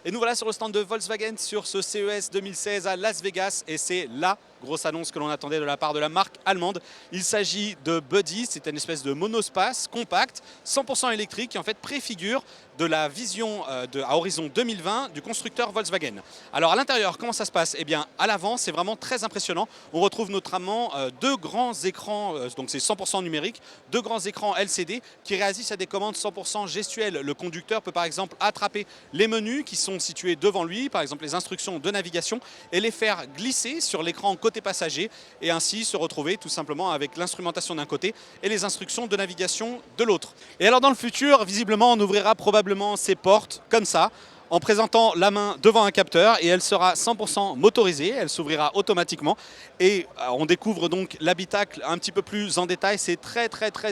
Et nous voilà sur le stand de Volkswagen sur ce CES 2016 à Las Vegas et c'est la grosse annonce que l'on attendait de la part de la marque allemande. Il s'agit de Buddy, c'est une espèce de monospace compact, 100% électrique qui en fait préfigure de la vision à horizon 2020 du constructeur Volkswagen. Alors à l'intérieur, comment ça se passe? Eh bien à l'avant, c'est vraiment très impressionnant. On retrouve notamment deux grands écrans, donc c'est 100% numérique, deux grands écrans LCD qui réagissent à des commandes 100% gestuelles. Le conducteur peut par exemple attraper les menus qui sont situés devant lui, par exemple les instructions de navigation, et les faire glisser sur l'écran côté passager et ainsi se retrouver tout simplement avec l'instrumentation d'un côté et les instructions de navigation de l'autre. Et alors dans le futur, visiblement, on ouvrira probablement ces portes comme ça, en présentant la main devant un capteur et elle sera 100% motorisée, elle s'ouvrira automatiquement et on découvre donc l'habitacle un petit peu plus en détail, c'est très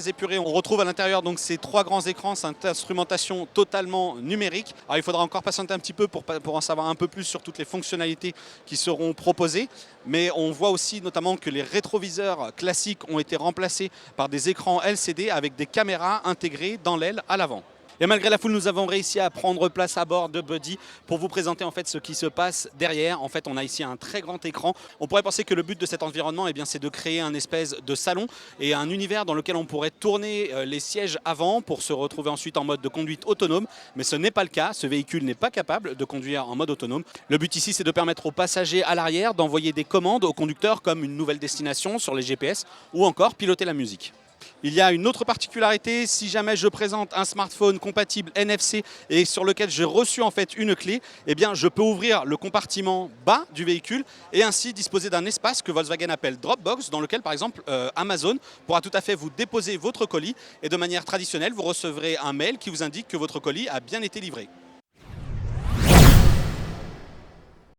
épuré. On retrouve à l'intérieur donc ces trois grands écrans, cette instrumentation totalement numérique. Alors il faudra encore patienter un petit peu pour en savoir un peu plus sur toutes les fonctionnalités qui seront proposées, mais on voit aussi notamment que les rétroviseurs classiques ont été remplacés par des écrans LCD avec des caméras intégrées dans l'aile à l'avant. Et malgré la foule, nous avons réussi à prendre place à bord de Buddy pour vous présenter en fait ce qui se passe derrière. En fait, on a ici un très grand écran. On pourrait penser que le but de cet environnement, eh bien, c'est de créer un espèce de salon et un univers dans lequel on pourrait tourner les sièges avant pour se retrouver ensuite en mode de conduite autonome. Mais ce n'est pas le cas. Ce véhicule n'est pas capable de conduire en mode autonome. Le but ici, c'est de permettre aux passagers à l'arrière d'envoyer des commandes au conducteur comme une nouvelle destination sur les GPS ou encore piloter la musique. Il y a une autre particularité, si jamais je présente un smartphone compatible NFC et sur lequel j'ai reçu en fait une clé, eh bien je peux ouvrir le compartiment bas du véhicule et ainsi disposer d'un espace que Volkswagen appelle Dropbox, dans lequel par exemple Amazon pourra tout à fait vous déposer votre colis et de manière traditionnelle vous recevrez un mail qui vous indique que votre colis a bien été livré.